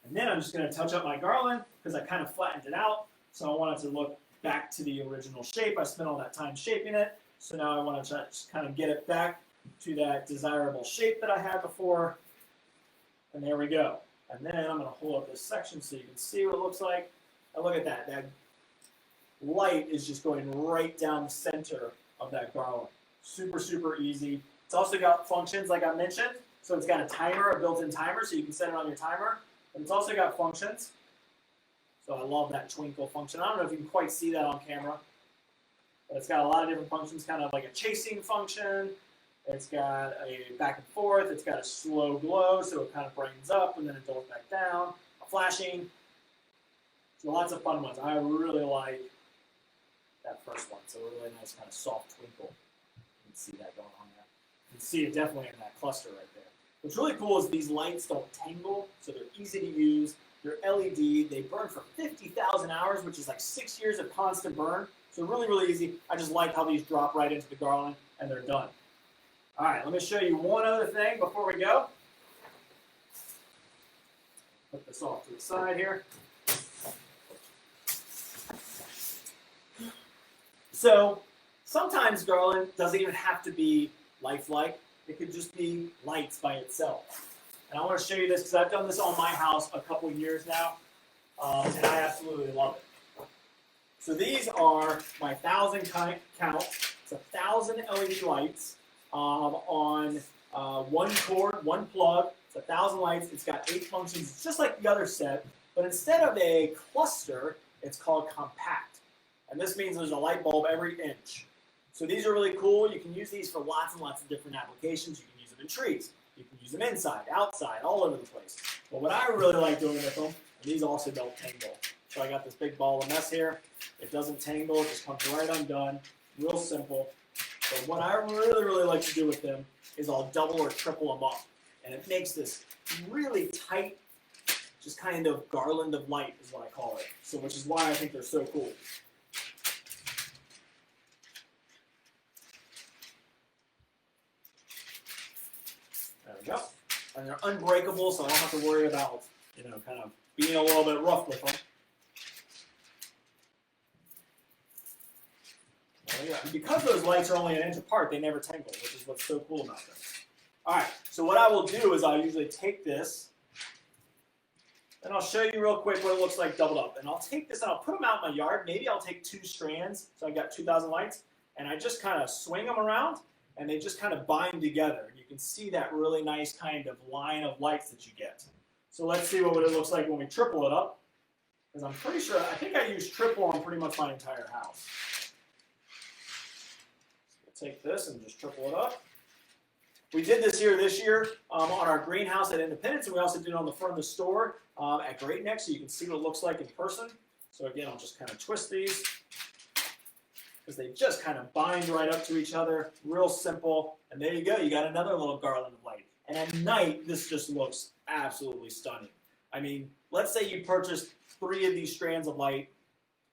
And then I'm just going to touch up my garland because I kind of flattened it out. So I want it to look back to the original shape. I spent all that time shaping it. So now I want to just kind of get it back to that desirable shape that I had before. And there we go. And then I'm going to hold up this section so you can see what it looks like. And look at that. That light is just going right down the center of that garland. Super, super easy. It's also got functions like I mentioned. So it's got a timer, a built-in timer, so you can set it on your timer. But it's also got functions. So I love that twinkle function. I don't know if you can quite see that on camera. But it's got a lot of different functions, kind of like a chasing function. It's got a back and forth. It's got a slow glow, so it kind of brightens up and then it dulls back down. A flashing. So lots of fun ones. I really like that first one. So a really nice kind of soft twinkle. You can see that going on there. You can see it definitely in that cluster right there. What's really cool is these lights don't tangle, so they're easy to use. They're LED. They burn for 50,000 hours, which is like 6 years of constant burn. So really, really easy. I just like how these drop right into the garland and they're done. All right, let me show you one other thing before we go. Put this off to the side here. So sometimes garland doesn't even have to be lifelike. It could just be lights by itself. And I want to show you this because I've done this on my house a couple years now, and I absolutely love it. So these are my 1,000 count. It's 1,000 LED lights on one cord, one plug. It's 1,000 lights. It's got 8 functions. It's just like the other set, but instead of a cluster, it's called compact. And this means there's a light bulb every inch. So these are really cool. You can use these for lots and lots of different applications. You can use them in trees. You can use them inside, outside, all over the place. But what I really like doing with them, and these also don't tangle. So I got this big ball of mess here. It doesn't tangle. It just comes right undone. Real simple. But what I really, really like to do with them is I'll double or triple them up. And it makes this really tight, just kind of garland of light is what I call it. So which is why I think they're so cool. There we go. And they're unbreakable, so I don't have to worry about, kind of being a little bit rough with them. There we go. And because those lights are only an inch apart, they never tangle, which is what's so cool about them. All right, so what I will do is I'll usually take this, and I'll show you real quick what it looks like doubled up. And I'll take this and I'll put them out in my yard. Maybe I'll take 2 strands, so I've got 2,000 lights, and I just kind of swing them around, and they just kind of bind together. You can see that really nice kind of line of lights that you get. So let's see what it looks like when we triple it up. Because I'm pretty sure, I think I used triple on pretty much my entire house. So we'll take this and just triple it up. We did this year on our greenhouse at Independence, and we also did it on the front of the store at Great Neck, so you can see what it looks like in person. So again, I'll just kind of twist these, because they just kind of bind right up to each other. Real simple. And there you go. You got another little garland of light. And at night, this just looks absolutely stunning. I mean, let's say you purchased 3 of these strands of light.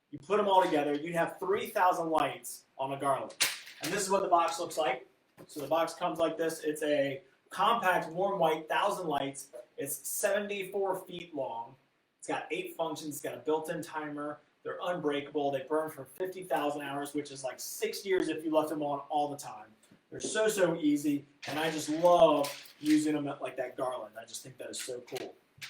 You put them all together. You'd have 3,000 lights on a garland. And this is what the box looks like. So the box comes like this. It's a compact, warm white, 1,000 lights. It's 74 feet long. It's got 8 functions. It's got a built-in timer. They're unbreakable. They burn for 50,000 hours, which is like 6 years if you left them on all the time. They're so, so easy, and I just love using them like that garland. I just think that is so cool. I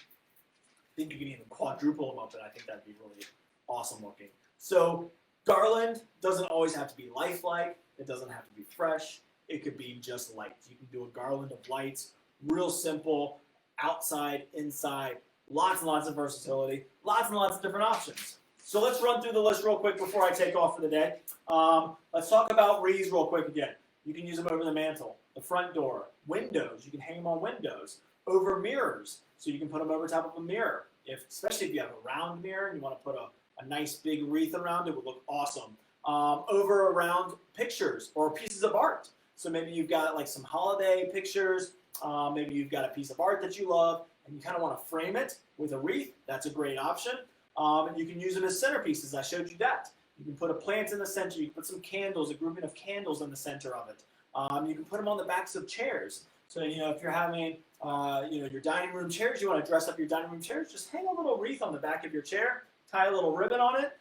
think you can even quadruple them up, and I think that'd be really awesome looking. So garland doesn't always have to be lifelike. It doesn't have to be fresh. It could be just light. You can do a garland of lights, real simple, outside, inside, lots and lots of versatility, lots and lots of different options. So let's run through the list real quick before I take off for the day. Let's talk about wreaths real quick again. You can use them over the mantle, the front door, windows. You can hang them on windows, over mirrors. So you can put them over top of a mirror. Especially if you have a round mirror and you want to put a nice big wreath around it, would look awesome. Over around pictures or pieces of art. So maybe you've got like some holiday pictures Maybe you've got a piece of art that you love and you kind of want to frame it with a wreath. That's a great option. And you can use them as centerpieces. I showed you that. You can put a plant in the center. You can put some candles, a grouping of candles in the center of it. You can put them on the backs of chairs. So, if you're having, your dining room chairs, you want to dress up your dining room chairs, just hang a little wreath on the back of your chair, tie a little ribbon on it.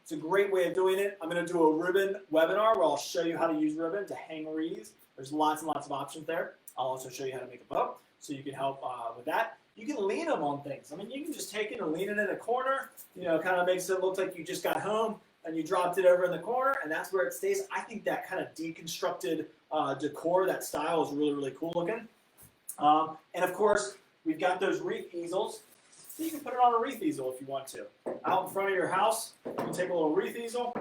It's a great way of doing it. I'm going to do a ribbon webinar where I'll show you how to use ribbon to hang wreaths. There's lots and lots of options there. I'll also show you how to make a bow, so you can help with that. You can lean them on things. I mean, you can just take it and lean it in a corner. Kind of makes it look like you just got home and you dropped it over in the corner, and that's where it stays. I think that kind of deconstructed decor, that style is really, really cool looking. And of course, we've got those wreath easels. So you can put it on a wreath easel if you want to. Out in front of your house, you can take a little wreath easel,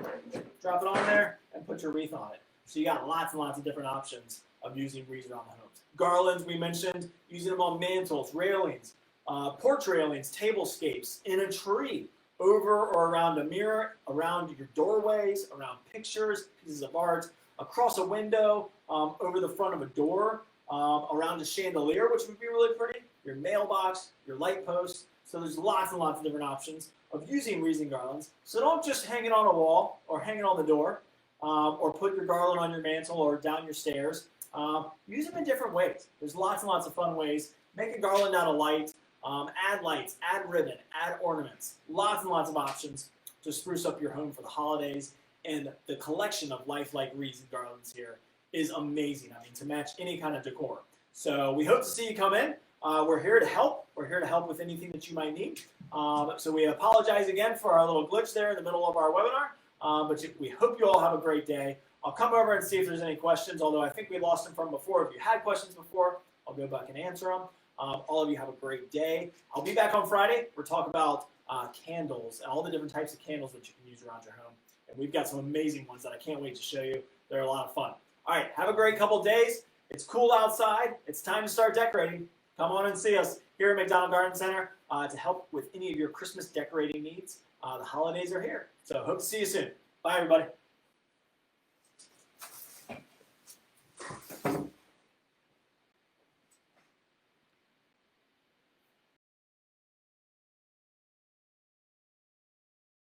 drop it on there, and put your wreath on it. So you got lots and lots of different options of using wreaths around the homes. Garlands, we mentioned, using them on mantles, railings, porch railings, tablescapes, in a tree, over or around a mirror, around your doorways, around pictures, pieces of art, across a window, over the front of a door, around a chandelier, which would be really pretty, your mailbox, your light post. So there's lots and lots of different options of using wreaths and garlands. So don't just hang it on a wall or hang it on the door or put your garland on your mantle or down your stairs. Use them in different ways. There's lots and lots of fun ways. Make a garland out of lights, add ribbon, add ornaments. Lots and lots of options to spruce up your home for the holidays. And the collection of lifelike wreaths and garlands here is amazing. I mean, to match any kind of decor. So we hope to see you come in. We're here to help. We're here to help with anything that you might need. So we apologize again for our little glitch there in the middle of our webinar. But we hope you all have a great day. I'll come over and see if there's any questions, although I think we lost them from before. If you had questions before, I'll go back and answer them. All of you have a great day. I'll be back on Friday. We're talking about candles and all the different types of candles that you can use around your home. And we've got some amazing ones that I can't wait to show you. They're a lot of fun. All right, have a great couple days. It's cool outside. It's time to start decorating. Come on and see us here at McDonald Garden Center to help with any of your Christmas decorating needs. The holidays are here. So hope to see you soon. Bye, everybody.